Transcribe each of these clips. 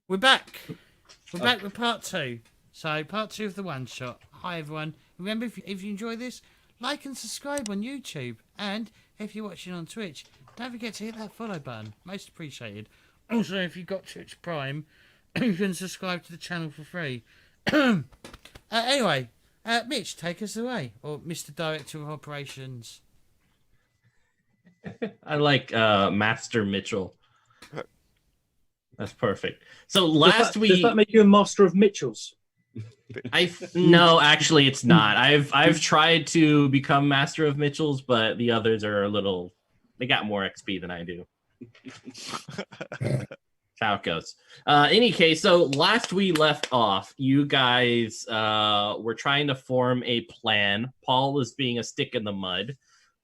We're back. We're back with part 2. So, part 2 of the one shot. Hi, everyone. Remember, if you enjoy this, like and subscribe on YouTube. And if you're watching on Twitch, don't forget to hit that follow button. Most appreciated. Also, if you've got Twitch Prime, you can subscribe to the channel for free. Anyway, Mitch, take us away. Or Mr. Director of Operations. I like Master Mitchell. That's perfect. So last week, does that make you a master of Mitchells? No, actually, it's not. I've tried to become Master of Mitchells, but the others are a little. They got more XP than I do. That's how it goes. Any case, so last we left off, you guys were trying to form a plan. Paul was being a stick in the mud.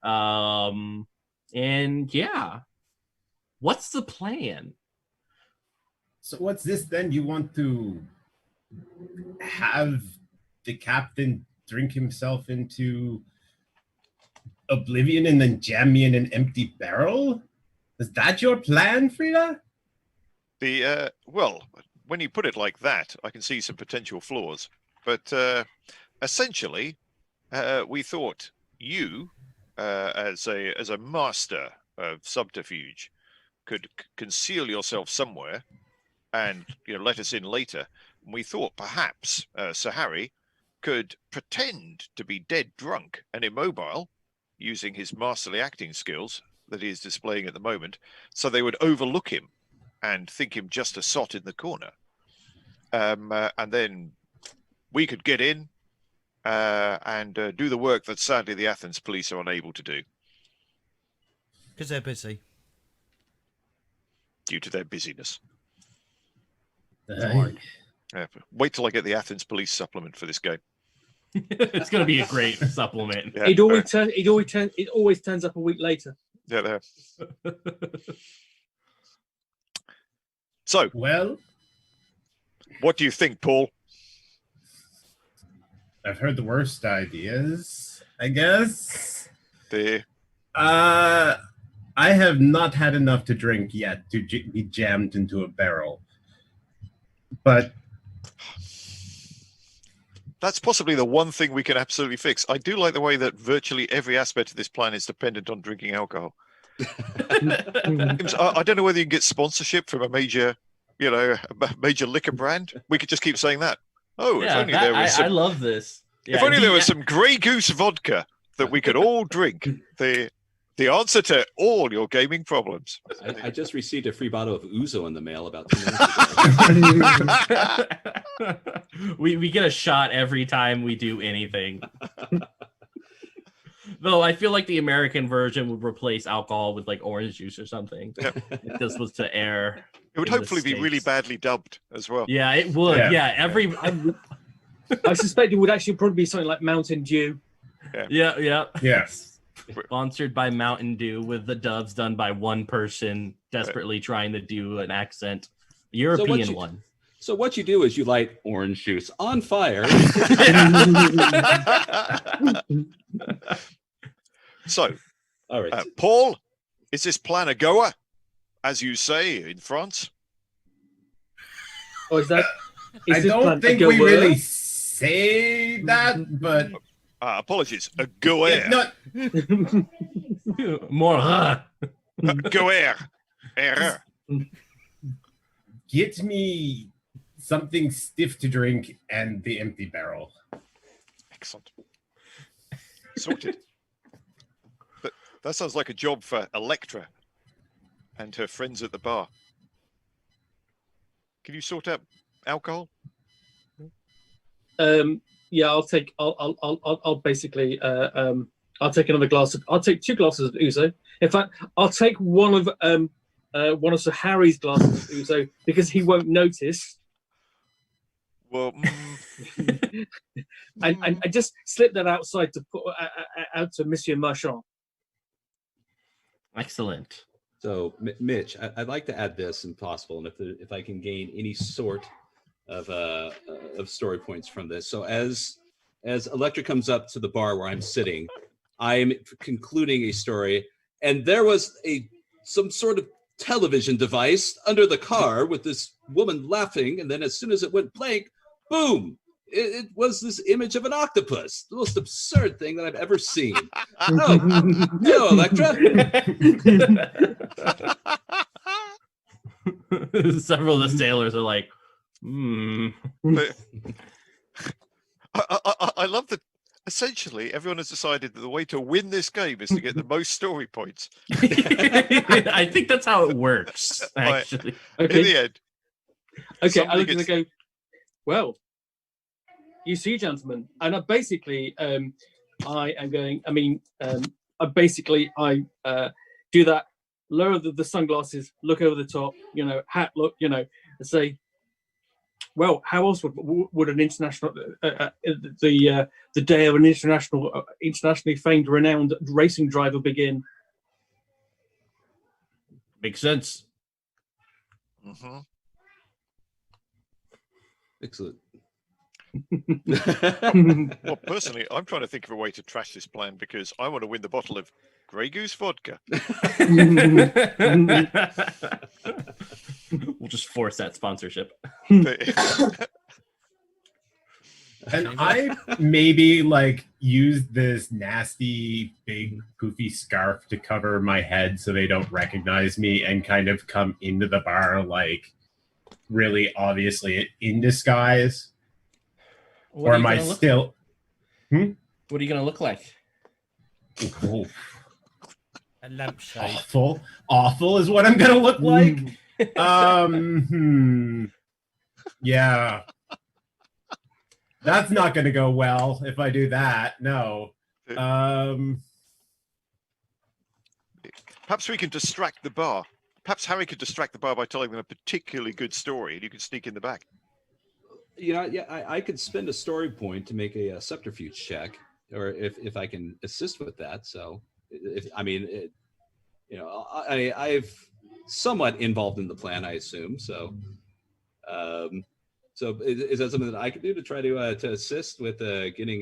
And yeah, what's the plan? So what's this then? You want to have the captain drink himself into oblivion and then jam me in an empty barrel? Is that your plan, Frida? Well, when you put it like that, I can see some potential flaws. But essentially, we thought you, as a master of subterfuge, could conceal yourself somewhere and let us in later. We thought perhaps Sir Harry could pretend to be dead drunk and immobile using his masterly acting skills that he is displaying at the moment, so they would overlook him and think him just a sot in the corner. And then we could get in and do the work that sadly the Athens police are unable to do. Because they're busy. Due to their busyness. Right. Yeah, wait till I get the Athens police supplement for this game. It's going to be a great supplement. Yeah, It always turns up a week later. Yeah, there. So, Well, what do you think, Paul? I've heard the worst ideas, I guess. The I have not had enough to drink yet to be jammed into a barrel. But that's possibly the one thing we can absolutely fix. I do like the way that virtually every aspect of this plan is dependent on drinking alcohol. I don't know whether you can get sponsorship from a major liquor brand. We could just keep saying that. Oh, Yeah, if only there was some, I love this. if Yeah, only there was some Grey Goose vodka that we could all drink. The answer to all your gaming problems. I just received a free bottle of Ouzo in the mail about 2 minutes ago. we get a shot every time we do anything. Though I feel like the American version would replace alcohol with like orange juice or something. Yep. If this was to air. It would in the hopefully be really States. badly dubbed as well. Yeah, it would. Yeah. I suspect it would actually probably be something like Mountain Dew. Yeah. yes. Sponsored by Mountain Dew with the dubs done by one person desperately trying to do an accent. European one. So what you do is you light orange juice on fire. So, All right. Paul, is this plan a goer, as you say in France? Or is that? I don't think we really say that, but Apologies, a goer. yeah, More. Goer. Error. get me something stiff to drink and the empty barrel. Excellent. Sorted. That sounds like a job for Electra and her friends at the bar. Can you sort out alcohol? Yeah, I'll take. I'll basically. I'll take another glass of. I'll take 2 glasses of Ouzo. In fact, I'll take one of Sir Harry's glasses of Ouzo because he won't notice. Well, And I just slip that outside to put out to Monsieur Marchand. Excellent. So, Mitch, I'd like to add this, if possible, and if I can gain any sort of story points from this. So, as Electra comes up to the bar where I'm sitting, I'm concluding a story, and there was some sort of television device under the car with this woman laughing, and then as soon as it went blank, boom! It was this image of an octopus. The most absurd thing that I've ever seen. Oh, hello, Electra. Several of the sailors are like, I love that. Essentially, everyone has decided that the way to win this game is to get the most story points. I think that's how it works, Right. actually. In Okay. the end, Okay, somebody I'm going to go. Well, you see, gentlemen, and I basically, I am going. I mean, I do that. Lower the sunglasses, look over the top. Hat look. And say, well, how else would an international the day of an internationally famed, renowned racing driver begin? Makes sense. hmm Excellent. well, personally, I'm trying to think of a way to trash this plan because I want to win the bottle of Grey Goose vodka. We'll just force that sponsorship. And I maybe like use this nasty big goofy scarf to cover my head so they don't recognize me and kind of come into the bar like really obviously in disguise. What Or are you am I gonna look- still What are you gonna look like? oh, A lampshade. awful is what I'm gonna look like? Yeah. That's not gonna go well if I do that. No. Perhaps we can distract the bar. Perhaps Harry could distract the bar by telling them a particularly good story, and you can sneak in the back. I could spend a story point to make a subterfuge check, or if I can assist with that. So, I've somewhat involved in the plan, I assume. So, is that something that I could do to try to assist with getting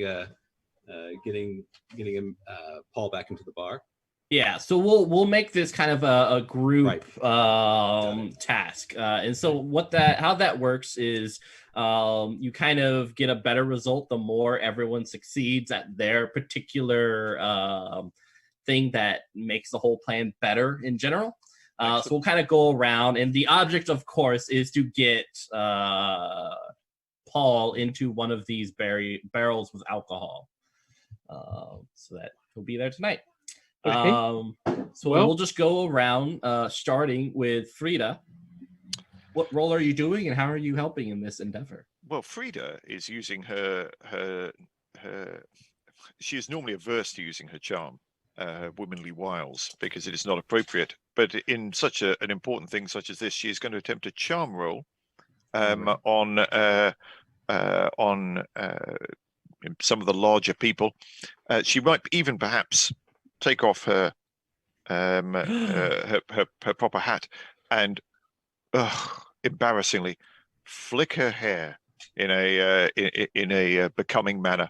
him Paul back into the bar? Yeah, so we'll make this kind of a group task, and so how that works is you kind of get a better result the more everyone succeeds at their particular thing that makes the whole plan better in general. So we'll kind of go around, and the object, of course, is to get Paul into one of these barrels with alcohol, so that he'll be there tonight. Okay. We'll just go around, starting with Frida. What role are you doing, and how are you helping in this endeavor? Well, Frida is using her. She is normally averse to using her charm, womanly wiles, because it is not appropriate. But in such an important thing such as this, she is going to attempt a charm roll on some of the larger people. She might even perhaps take off her proper hat and embarrassingly flick her hair in a becoming manner.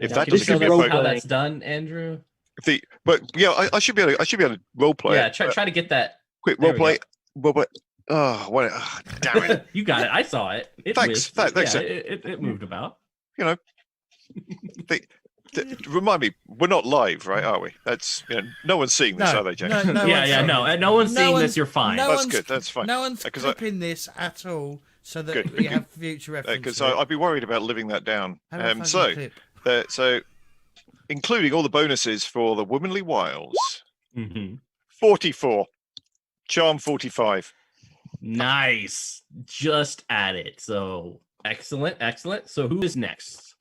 If that doesn't give me a how that's done, Andrew. I should be able to role play. Yeah, try to get that quick role play. Damn it! You got it. I saw it. Thanks. It moved about. Remind me, we're not live, right? Are we? That's no one's seeing this, are they, James? No one's seeing this. You're fine. That's good. That's fine. No one's clipping this at all, so that Good. we have future reference. Because I'd be worried about living that down. Have a fucking clip. So, including all the bonuses for the womanly wiles, 44, charm 45. Nice. Just at it. So excellent. So who is next?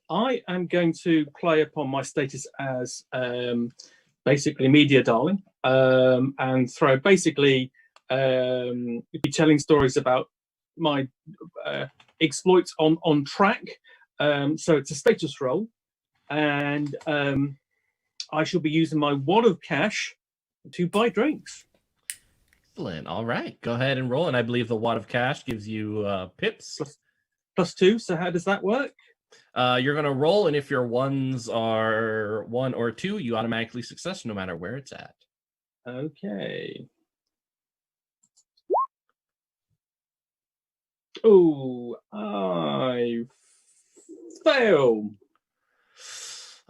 I am going to play upon my status as basically media darling, and throw basically be telling stories about my exploits on track. So it's a status roll, and I shall be using my wad of cash to buy drinks. Excellent. All right, go ahead and roll. And I believe the wad of cash gives you pips. +2. So how does that work? You're going to roll, and if your ones are 1 or 2, you automatically success no matter where it's at. Okay. Oh, I fail.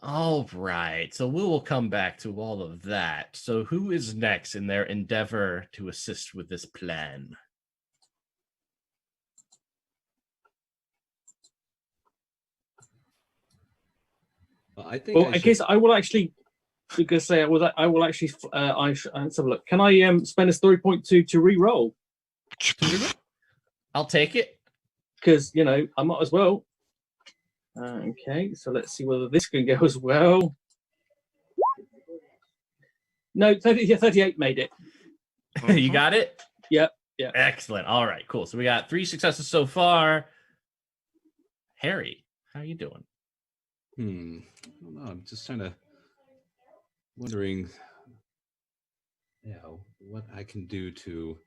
All right. So we will come back to all of that. So who is next in their endeavor to assist with this plan? Well, I think Well, in case I will actually, because say I will actually. Let's have a look. Can I spend a story point to re-roll? I'll take it. Because I might as well. Okay, so let's see whether this can go as well. No, 38 made it. You got it? Yep. Excellent. All right, cool. So we got 3 successes so far. Harry, how are you doing? I don't know. I'm just wondering, what I can do to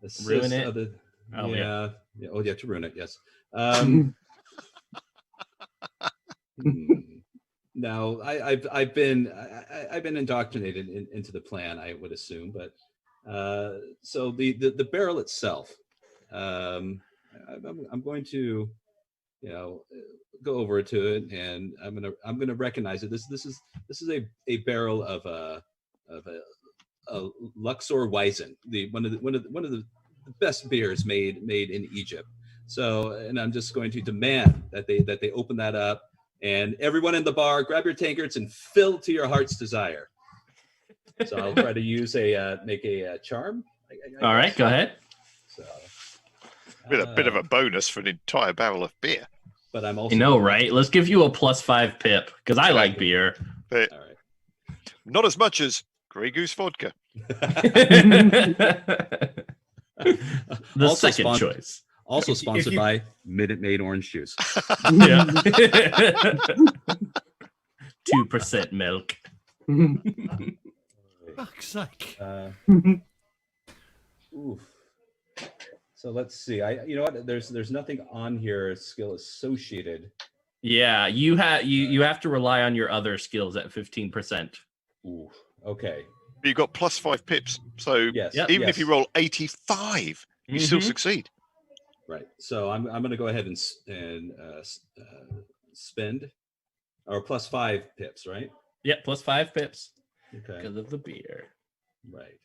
assist Ruin it? other. Oh, yeah. Oh, yeah, to ruin it. Yes. No, I've been indoctrinated into the plan, I would assume, but so the barrel itself, I'm going to go over to it, and I'm gonna recognize it. This is a barrel of a Luxor Weizen, one of the best beers made in Egypt. So, and I'm just going to demand that they open that up, and everyone in the bar, grab your tankards and fill to your heart's desire. So I'll try to use make a charm. All right, go ahead. So, With a bit of a bonus for an entire barrel of beer. But I'm also Right? Let's give you a +5 pip because I like beer. But all right. not as much as Grey Goose vodka. The Also second choice. Also sponsored by Minute Maid Orange Juice. Yeah. 2% milk. Fuck's sake. Oof. So let's see. You know what? There's nothing on here skill associated. Yeah, you have to rely on your other skills at 15%. Ooh. Okay. But you've got +5 pips. So Yes. even if you roll 85, you still succeed. Right. So I'm going to go ahead and spend our +5 pips, right? Yep, +5 pips Okay. because of the beer. Right.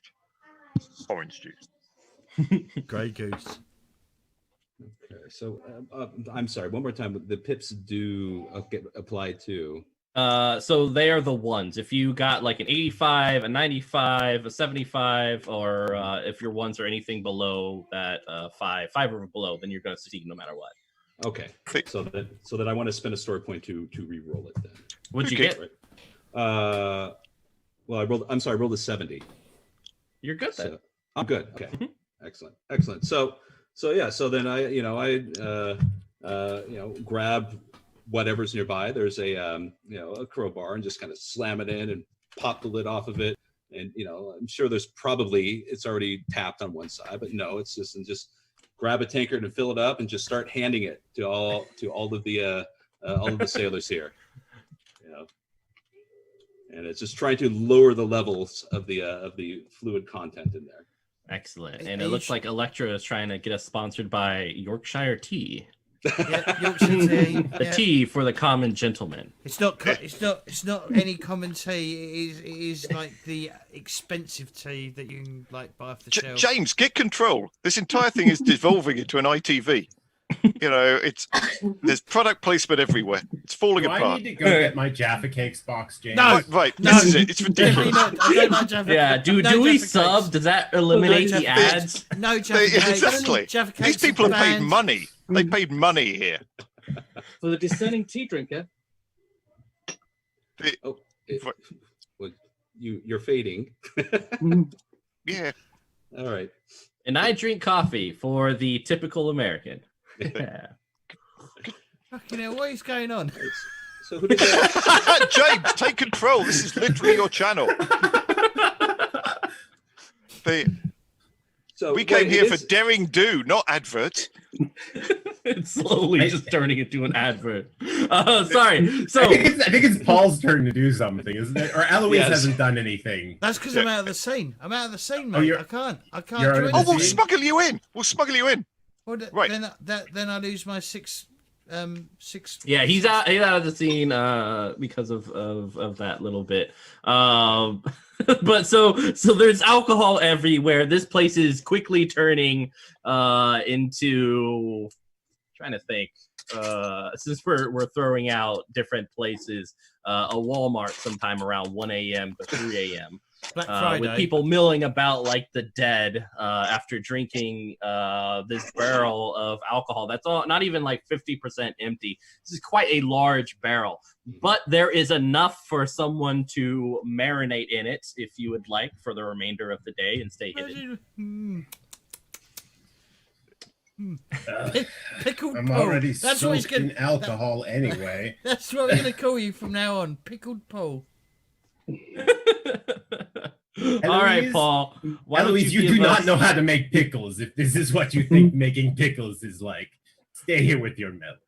Orange juice. Grey Goose. Okay. So I'm sorry. One more time. The pips do get applied to. So they are the ones. If you got like an 85, a 95, a 75, or if your ones are anything below that 5 or below, then you're going to succeed no matter what. Okay. So that I want to spend a story point to re-roll it then. What'd you Okay. get? Well, I rolled a 70. You're good then. So, I'm good. Okay. Excellent. So yeah. So then I grab whatever's nearby. There's a crowbar and just kind of slam it in and pop the lid off of it. And I'm sure it's already tapped on one side, but no, it's just grab a tankard and fill it up and just start handing it to all of the sailors here. And it's just trying to lower the levels of the fluid content in there. Excellent. And it looks like Electra is trying to get us sponsored by Yorkshire Tea. Yeah, Yorkshire tea. The tea for the common gentleman. It's not any common tea. It is like the expensive tea that you can like buy off the shelf. James, get control. This entire thing is devolving into an ITV. There's product placement everywhere. It's falling Do I apart. need to go get my Jaffa Cakes box, James? No. Right, No. this is it. It's Definitely ridiculous. not. I don't like Jaffa. Yeah, do no we Jaffa sub? cakes. Does that eliminate No the Jaffa ads? No Jaffa cakes. Exactly. Jaffa These cakes people are have paid banned. money. They paid money here. For the discerning tea drinker. Oh, you're fading. Yeah. All right. And I drink coffee for the typical American. Yeah. Fucking hell, what is going on? So who did that? James, take control. This is literally your channel. We came here for daring do, not adverts. It's slowly just turning into an advert. Sorry. So I think it's Paul's turn to do something, isn't it? Or Eloise Yes. hasn't done anything. That's because I'm out of the scene. I'm out of the scene, Oh, mate. you're- I can't you're out join of the Oh, we'll scene. smuggle you in. We'll smuggle you in. Well, Right. Then I lose my six. Yeah, he's out of the scene because of that little bit. But so there's alcohol everywhere. This place is quickly turning into, trying to think, since we're throwing out different places, a Walmart sometime around 1 a.m. to 3 a.m. Black Friday. With people milling about like the dead after drinking this barrel of alcohol. That's all, not even like 50% empty. This is quite a large barrel, but there is enough for someone to marinate in it if you would like for the remainder of the day and stay hidden. Pickled I'm Paul. already That's what he's soaked in gonna. alcohol anyway. That's what we're gonna call you from now on, Pickled Paul. All right, Paul. Why don't Eloise, you do give not us- know how to make pickles. If this is what you think making pickles is like, stay here with your milk.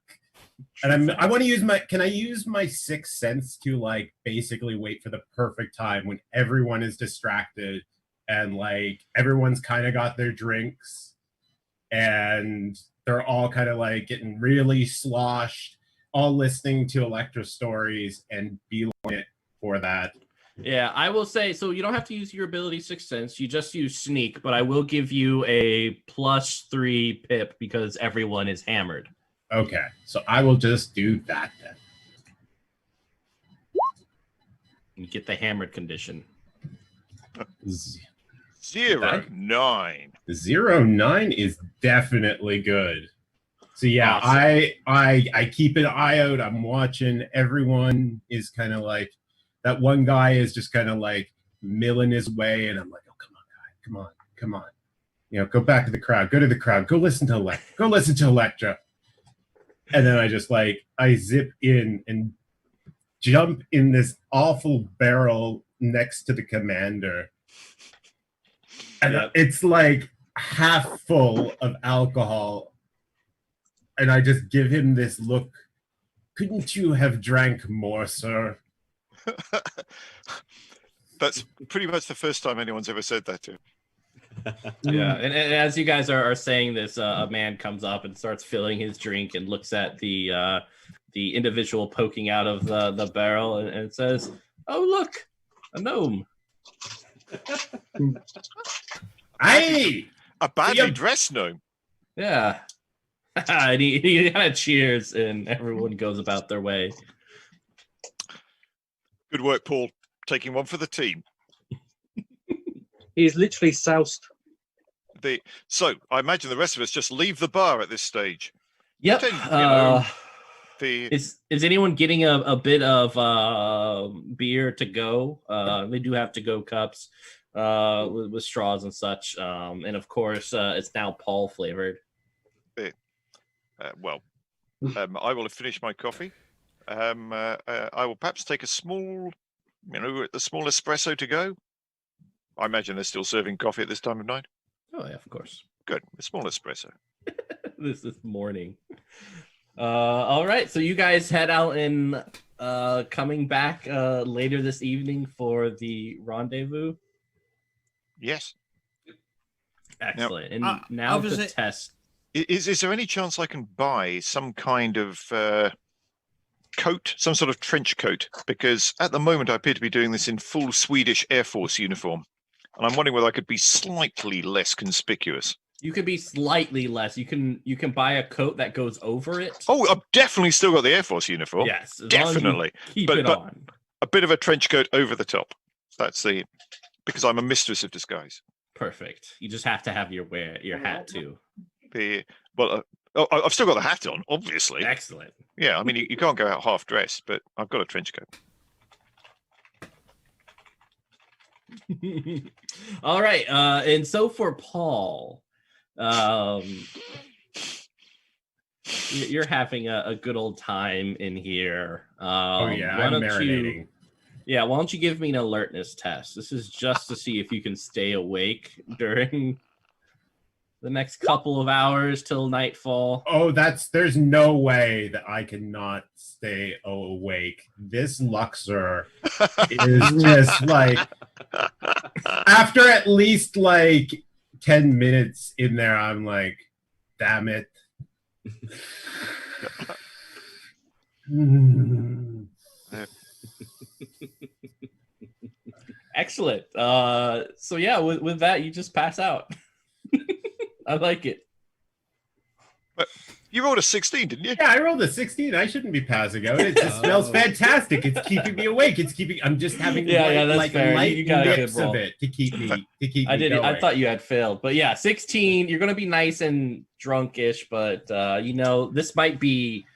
And I want to use my. Can I use my sixth sense to like basically wait for the perfect time when everyone is distracted and like everyone's kind of got their drinks and they're all kind of like getting really sloshed, all listening to Electra stories and be it for that. Yeah, I will say, so you don't have to use your ability Sixth Sense. You just use Sneak, but I will give you a +3 pip because everyone is hammered. Okay, so I will just do that then. You get the hammered condition. 0-9. 0-9 is definitely good. So yeah, Awesome. I keep an eye out. I'm watching. Everyone is kind of like, that one guy is just kind of like milling his way, and I'm like, oh, come on, guy, come on. You know, go back to the crowd. Go to the crowd. Go listen to Electra. Go listen to Electra. And then I just like, I zip in and jump in this awful barrel next to the commander. And it's like half full of alcohol. And I just give him this look. Couldn't you have drank more, sir? That's pretty much the first time anyone's ever said that to him. Yeah, and as you guys are saying this, a man comes up and starts filling his drink and looks at the individual poking out of the barrel and says, "Oh, look, a gnome." Hey! A badly dressed gnome. Yeah. And he kind of cheers and everyone goes about their way. Good work, Paul. Taking one for the team. He's literally soused. So I imagine the rest of us just leave the bar at this stage. Yep. Is anyone getting a bit of beer to go? They do have to go cups with straws and such. And of course, it's now Paul flavored. I will have finished my coffee. I will perhaps take a small espresso to go. I imagine they're still serving coffee at this time of night. Oh yeah, of course. Good, a small espresso. This is morning. All right, so you guys head out and coming back later this evening for the rendezvous. Yes. Excellent. And now the test. Is there any chance I can buy some kind of coat, some sort of trench coat? Because at the moment I appear to be doing this in full Swedish Air Force uniform. And I'm wondering whether I could be slightly less conspicuous. You could be slightly less. You can buy a coat that goes over it. Oh, I've definitely still got the Air Force uniform. Yes, definitely. Keep it on. A bit of a trench coat over the top. Because I'm a mistress of disguise. Perfect. You just have to have your hat too. I've still got the hat on, obviously. Excellent. Yeah, I mean you can't go out half dressed, but I've got a trench coat. All right, and so for Paul, you're having a good old time in here. I'm marinating. Why don't you give me an alertness test? This is just to see if you can stay awake during the next couple of hours till nightfall. Oh, there's no way that I cannot stay awake. This Luxor is just like, after at least like 10 minutes in there, I'm like, damn it. Mm. Excellent. So yeah, with that, you just pass out. I like it. But you rolled a 16, didn't you? Yeah, I rolled a 16. I shouldn't be passing out. It just smells fantastic. It's keeping me awake. I'm just having that's fair. light You got a good nips roll. of it to keep me I going. thought you had failed, but yeah, 16. You're gonna be nice and drunkish, but this might be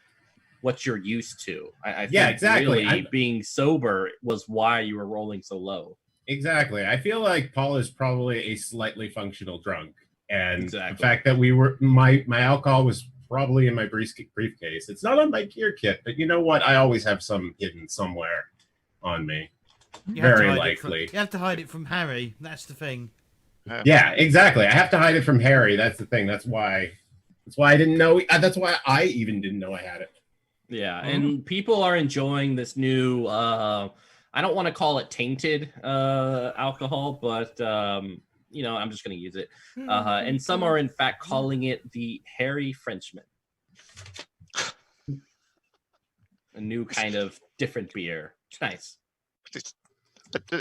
what you're used to. I think exactly. Really, being sober was why you were rolling so low. Exactly. I feel like Paul is probably a slightly functional drunk, and Exactly. the fact that my alcohol was probably in my briefcase. It's not on my gear kit, but you know what? I always have some hidden somewhere on me. Very likely. You have to hide it from Harry. That's the thing. Yeah, exactly. I have to hide it from Harry. That's the thing. That's why I didn't know. That's why I even didn't know I had it. Yeah, and people are enjoying this new. I don't want to call it tainted alcohol, but I'm just going to use it. And some are in fact calling it the Hairy Frenchman. A new kind of different beer. It's nice.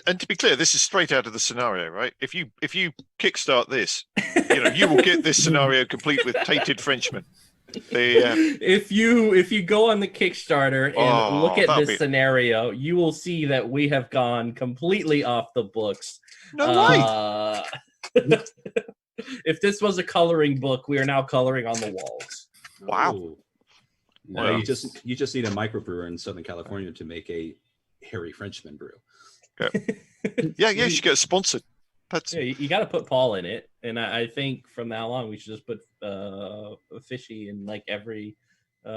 And to be clear, this is straight out of the scenario, right? If you kickstart this, you will get this scenario complete with tainted Frenchmen. If you go on the Kickstarter and look at this scenario, you will see that we have gone completely off the books. No way. If this was a coloring book, we are now coloring on the walls. Wow. Oh. No. No, you just need a microbrewer in Southern California to make a Hairy Frenchman brew. Yeah, you should get sponsored. Yeah, you got to put Paul in it, and I think from now on we should just put Fishy in like every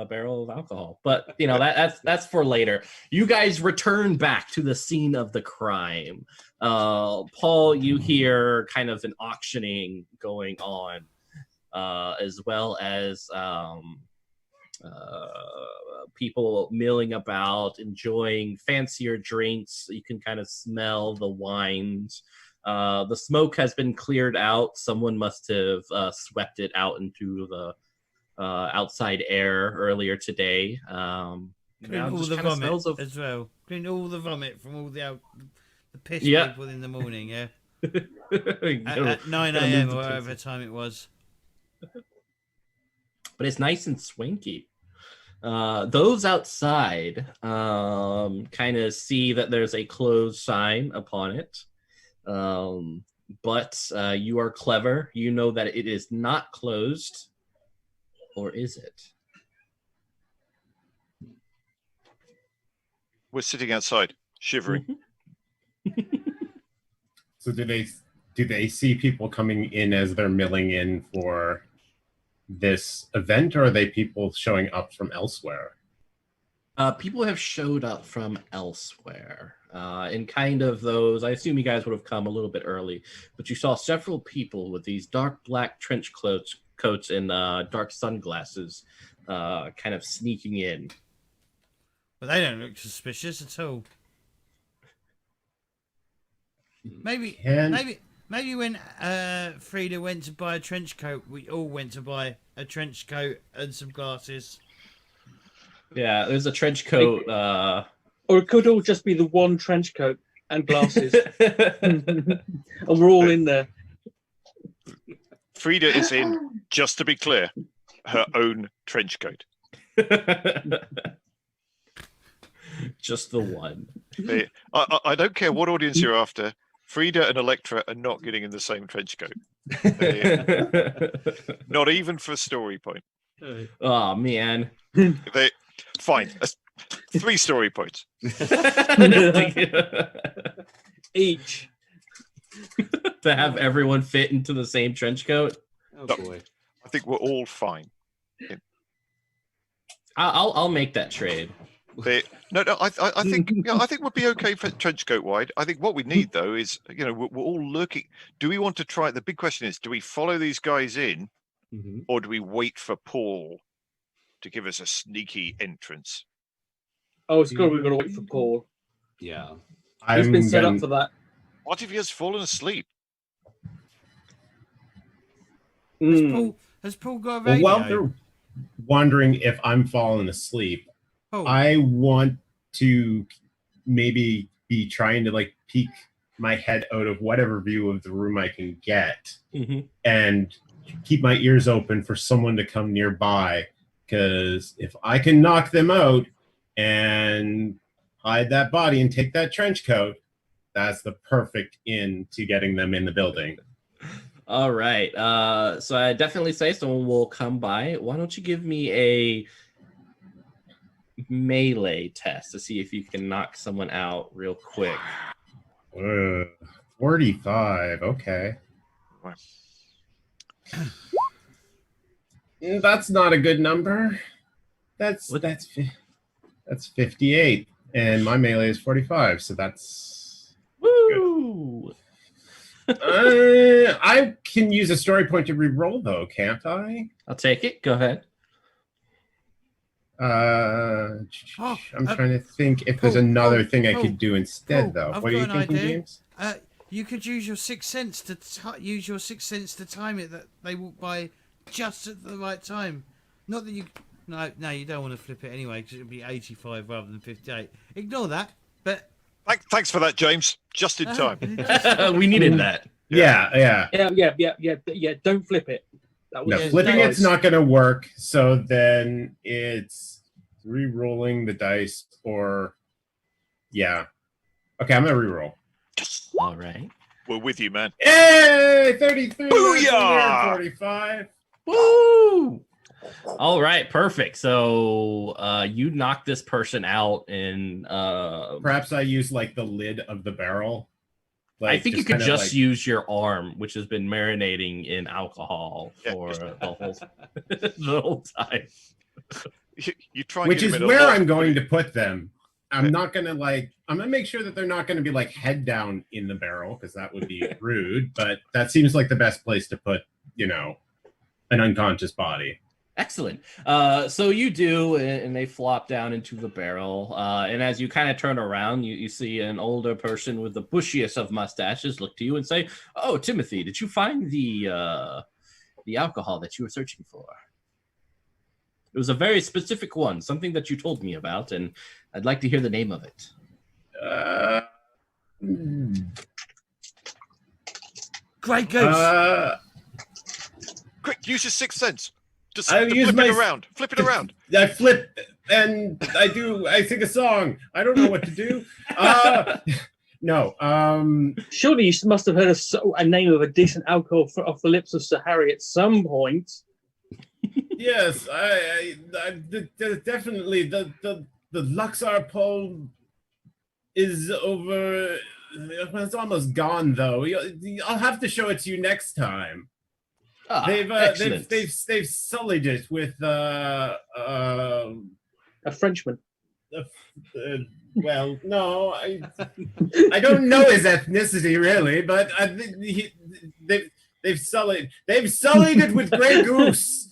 barrel of alcohol. But that's for later. You guys return back to the scene of the crime. Paul, you hear kind of an auctioning going on, as well as people milling about, enjoying fancier drinks. You can kind of smell the wines. The smoke has been cleared out. Someone must have swept it out into the outside air earlier today. Clean all the vomit as well. Clean all the vomit from all the piss people in the morning, yeah? at 9 a.m. or whatever time it was. But it's nice and swanky. Those outside kind of see that there's a closed sign upon it. But you are clever. You know that it is not closed. Or is it? We're sitting outside, shivering. So do they see people coming in as they're milling in for this event, or are they people showing up from elsewhere? People have showed up from elsewhere. And kind of those, I assume you guys would have come a little bit early, but you saw several people with these dark black trench coats and dark sunglasses kind of sneaking in. But they don't look suspicious at all. Maybe when Frida went to buy a trench coat, we all went to buy a trench coat and some glasses. Yeah, there's a trench coat. Or it could all just be the one trench coat and glasses. And we're all in there. Frida is in, just to be clear, her own trench coat. Just the one. I don't care what audience you're after. Frida and Electra are not getting in the same trench coat. Not even for a story point. Oh, man. Fine. 3 story points. Each. To have everyone fit into the same trench coat? Oh, No. boy. I think we're all fine. I'll make that trade. I think I think we'll be okay for trench coat wide. I think what we need though is we're all looking. Do we want to try? The big question is: do we follow these guys in, or do we wait for Paul to give us a sneaky entrance? Oh, it's good. We've got to wait for Paul. Yeah. He's been set up for that. What if he has fallen asleep? Mm. Has Paul got a Well, radio? while they're wondering if I'm falling asleep, Paul, I want to maybe be trying to like peek my head out of whatever view of the room I can get and keep my ears open for someone to come nearby. Because if I can knock them out and hide that body and take that trench coat, that's the perfect in to getting them in the building. All right. So I definitely say someone will come by. Why don't you give me a melee test to see if you can knock someone out real quick? 45. Okay. That's not a good number. That's 58, and my melee is 45. So that's Woo! I can use a story point to re-roll though, can't I? I'll take it. Go ahead. I'm trying to think if there's another thing I could do instead, though. I've What are you got an thinking, idea. James? You could use your sixth sense to use your sixth sense to time it that they walk by just at the right time. Not that you. No, you don't want to flip it anyway because it would be 85 rather than 58. Ignore that. But Thanks for that, James. Just in time. We needed that. Yeah. Yeah. Don't flip it. That No, was flipping nice. it's not going to work. So then it's re-rolling the dice, or yeah. Okay, I'm gonna re-roll. All right. We're with you, man. Hey, 33. Booyah! 45. Woo! All right, perfect. So you knock this person out, and Perhaps I use like the lid of the barrel. I think you could kind of, just like- use your arm, which has been marinating in alcohol for the whole time. You try and which get is him in a where loft, I'm going to but put them. I'm not going to I'm going to make sure that they're not going to be like head down in the barrel because that would be rude. But that seems like the best place to put, an unconscious body. Excellent. So you do, and they flop down into the barrel. And as you kind of turn around, you see an older person with the bushiest of mustaches look to you and say, "Oh, Timothy, did you find the alcohol that you were searching for? It was a very specific one, something that you told me about, and I'd like to hear the name of it." Grey Goose. quick, use your sixth sense. Just I use flip my- it around. Flip it around. I flip and I sing a song. I don't know what to do. No. Surely you must have heard a name of a decent alcohol off the lips of Sir Harry at some point. Yes, I definitely the Luxor pole is over. It's almost gone though. I'll have to show it to you next time. Excellent. They've sullied it with A Frenchman. well, no, I don't know his ethnicity really, but I think they've sullied it with Grey Goose.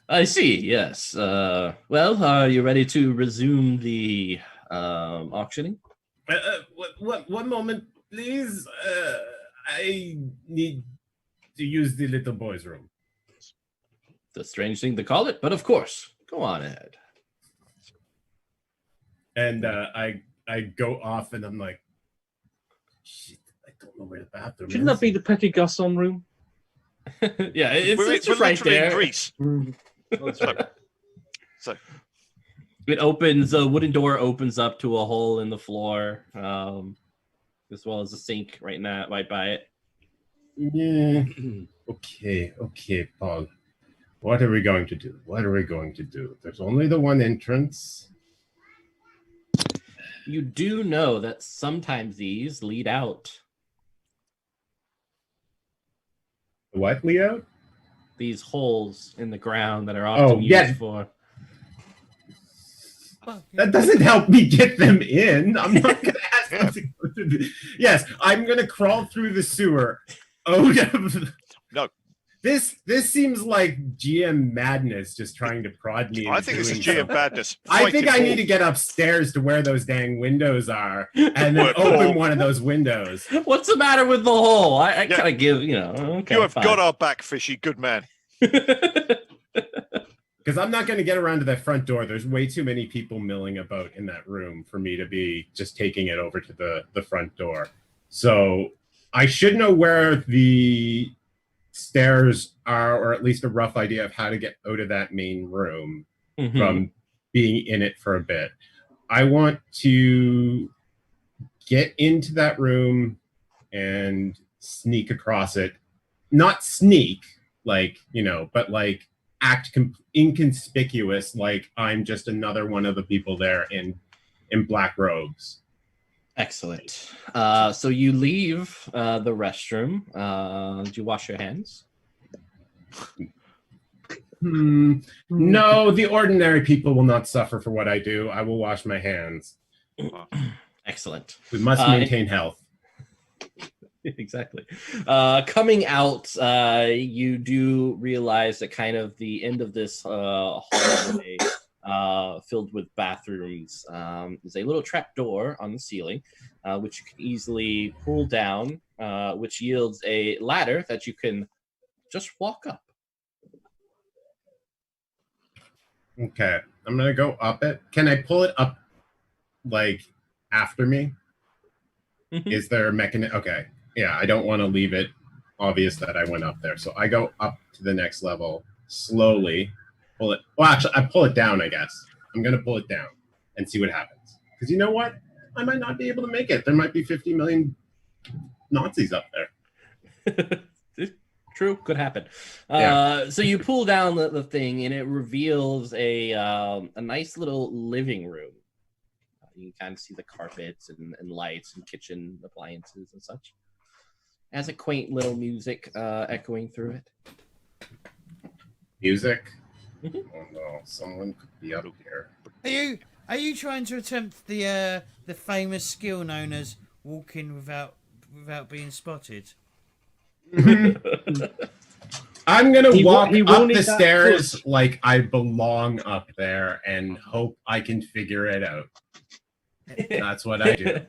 I see. Yes. Well, are you ready to resume the auctioning? One moment, please. I need to use the little boy's room. The strange thing to call it, but of course, go on ahead. And I go off, and I'm like, shit, I don't know where the bathroom Shouldn't is. that be the Petit Garçon room? Yeah, We're it's right literally there. in Greece. So It opens. A wooden door opens up to a hole in the floor, as well as a sink right by it. Yeah. Okay, Paul. What are we going to do? There's only the one entrance. You do know that sometimes these lead out. What, Leo? These holes in the ground that are often used for. That doesn't help me get them in. I'm not going to ask them to go to the... Yes, I'm going to crawl through the sewer. Oh, No. This seems like GM madness, just trying to prod me. I into think this is doing GM something. badness. I think I Fighting need to get upstairs to where those dang windows are, and then open one of those windows. What's the matter with the hole? I Yeah. kind of give, okay. You have fine. got our back, Fishy. Good man. Because I'm not going to get around to that front door. There's way too many people milling about in that room for me to be just taking it over to the front door. So I should know where the stairs are, or at least a rough idea of how to get out of that main room from being in it for a bit. I want to get into that room and sneak across it. Not sneak, like, but like act inconspicuous, like I'm just another one of the people there in black robes. Excellent. So you leave the restroom. Did you wash your hands? No, the ordinary people will not suffer for what I do. I will wash my hands. Excellent. We must maintain health. Exactly. Coming out, you do realize that kind of the end of this hallway filled with bathrooms is a little trap door on the ceiling, which you can easily pull down, which yields a ladder that you can just walk up. Okay, I'm gonna go up it. Can I pull it up, like, after me? Is there a mechanism? Okay, yeah, I don't want to leave it obvious that I went up there. So I go up to the next level slowly, pull it. Well, actually, I pull it down, I guess. I'm gonna pull it down and see what happens. Because you know what? I might not be able to make it. There might be 50 million Nazis up there. True, could happen. Yeah. So you pull down the thing, and it reveals a nice little living room. You can kind of see the carpets and lights and kitchen appliances and such. It has a quaint little music echoing through it. Music? Oh no, someone could be up here. Are you trying to attempt the famous skill known as walking without being spotted? I'm gonna walk he up will the need that stairs push. like I belong up there and hope I can figure it out. That's what I do.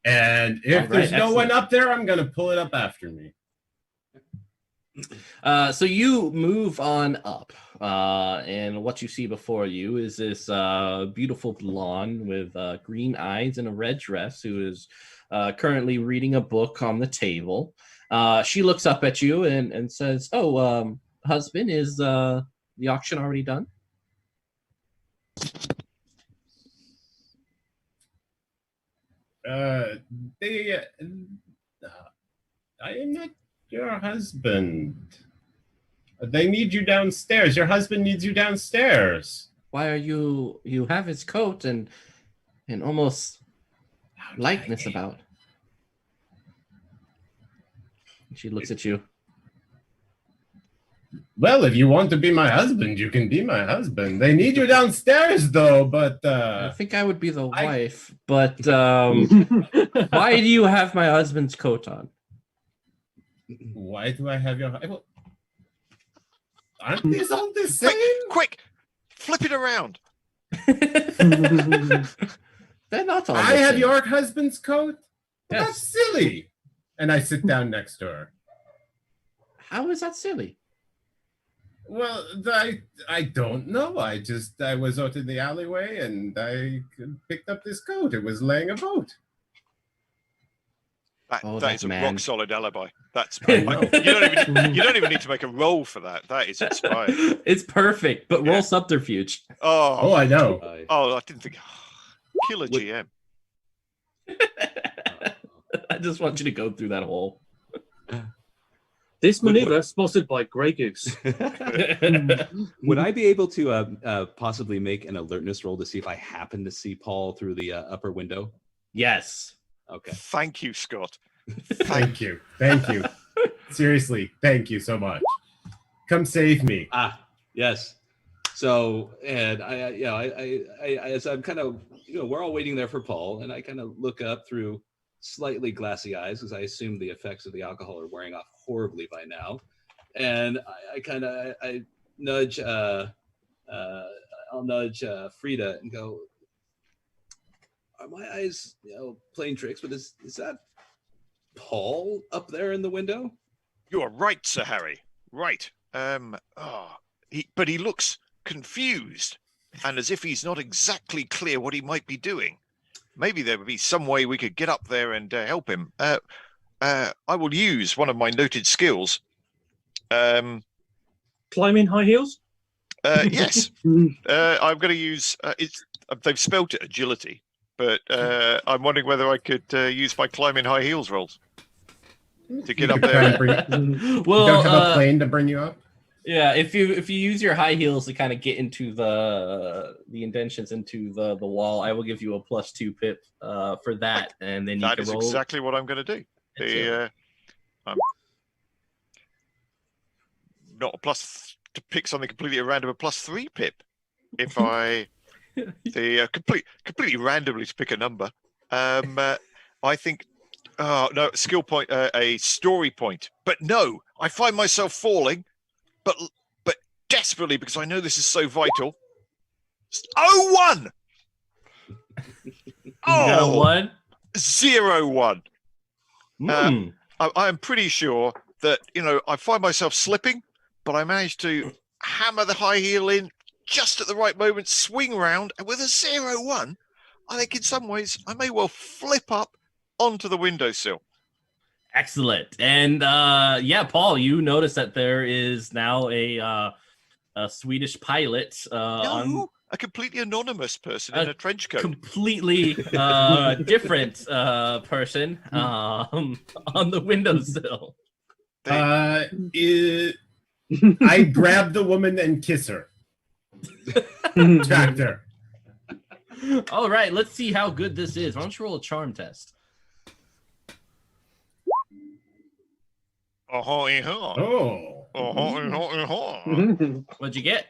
And if All there's right, no one excellent. up there, I'm gonna pull it up after me. So you move on up, and what you see before you is this beautiful blonde with green eyes and a red dress who is currently reading a book on the table. She looks up at you and says, "Oh, husband, is the auction already done?" I am not your husband. They need you downstairs. Your husband needs you downstairs. Why are you have his coat and almost likeness about? She looks at you. Well, if you want to be my husband, you can be my husband. They need you downstairs, though, but... I think I would be the wife, but why do you have my husband's coat on? Why do I have your... Aren't these all the same? Quick! Flip it around. They're not all I the have same. your husband's coat? Yes. That's silly. And I sit down next to her. How is that silly? Well, I don't know. I was out in the alleyway and I picked up this coat. It was laying about. That that is a man. rock solid alibi. That's I know. you don't even need to make a roll for that. That is inspired. It's perfect, but roll Yeah. subterfuge. Oh, I know. I didn't think. Killer GM. I just want you to go through that hole. This maneuver sponsored by Grey Goose. Would I be able to possibly make an alertness roll to see if I happen to see Paul through the upper window? Yes. Okay. Thank you, Scott. Thank you. Thank you. Seriously, thank you so much. Come save me. Yes. So, and I as I'm kind of, we're all waiting there for Paul, and I kind of look up through slightly glassy eyes because I assume the effects of the alcohol are wearing off horribly by now. and I nudge I'll nudge Frida and go, are my eyes playing tricks? But is that Paul up there in the window? You are right, Sir Harry. Right. But he looks confused and as if he's not exactly clear what he might be doing. Maybe there would be some way we could get up there and help him. I will use one of my noted skills. Climbing high heels? Yes. I'm going to use... they've spelt it agility, but I'm wondering whether I could use my climbing high heels rolls to get up there. You don't have a plane to bring you up? Yeah, if you use your high heels to kind of get into the indentions into the wall, I will give you a +2 pip for that, and then you that can is roll. exactly what I'm going to do. I'm not a plus to pick something completely random, a +3 pip. If I completely randomly to pick a number, I think. Oh no, skill point, a story point. But no, I find myself falling. But desperately, because I know this is so vital. 1. Oh, 1? 0-1. I am pretty sure that I find myself slipping, but I managed to hammer the high heel in just at the right moment, swing round, and with a 0-1, I think in some ways I may well flip up onto the windowsill. Excellent. And Paul, you notice that there is now a Swedish pilot on a completely anonymous person in a trench coat. Completely different person on the windowsill. I grab the woman and kiss her. Tracked her. All right, let's see how good this is. Why don't you roll a charm test? Oh. What'd you get?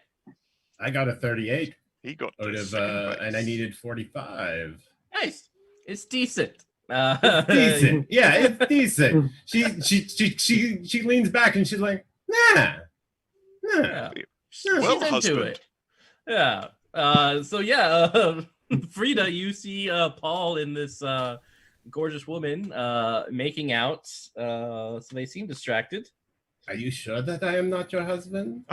I got a 38. He got out of, and I needed 45. Nice. It's decent. Decent. Yeah, it's decent. She leans back and she's like, nah. Yeah. Well, She's into husband. it. Yeah. Frida, you see Paul and this gorgeous woman making out. So they seem distracted. Are you sure that I am not your husband?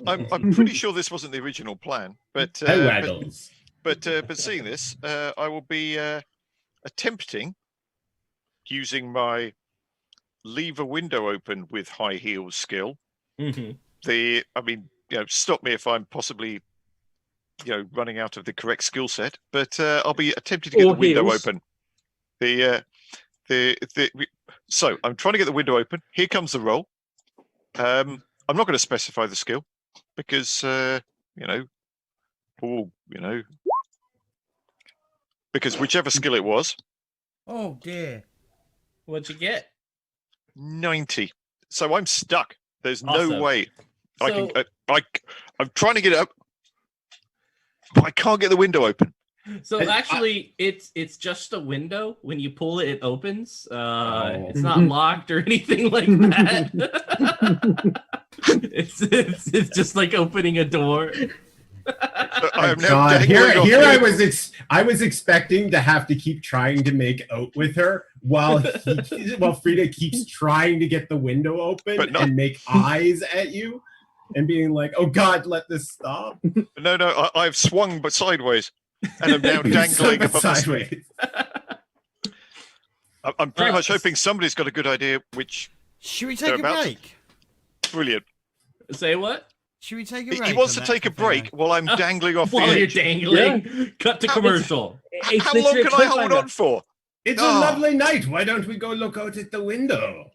I'm pretty sure this wasn't the original plan, but waggles. But seeing this, I will be attempting using my leave a window open with high heels skill. Mm-hmm. Stop me if I'm possibly, running out of the correct skill set. But I'll be attempting to get the window open. So I'm trying to get the window open. Here comes the roll. I'm not going to specify the skill because because whichever skill it was. Oh dear. What'd you get? 90. So I'm stuck. There's Awesome. no way I can. I'm trying to get it up, but I can't get the window open. So actually, it's just a window. When you pull it, it opens. It's not locked or anything like that. it's just like opening a door. I am now dangling here off I was expecting to have to keep trying to make out with her while Frida keeps trying to get the window open and make eyes at you and being like, "Oh God, let this stop." No, I've swung but sideways. And I'm now dangling above sideways. I'm pretty much hoping somebody's got a good idea which. Should we take a break? Brilliant. Say what? Should we take a break? He wants to take a break while I'm dangling off the While you're edge. dangling. Yeah. Cut to commercial. How long can I hold on for? It's a lovely night. Why don't we go look out at the window?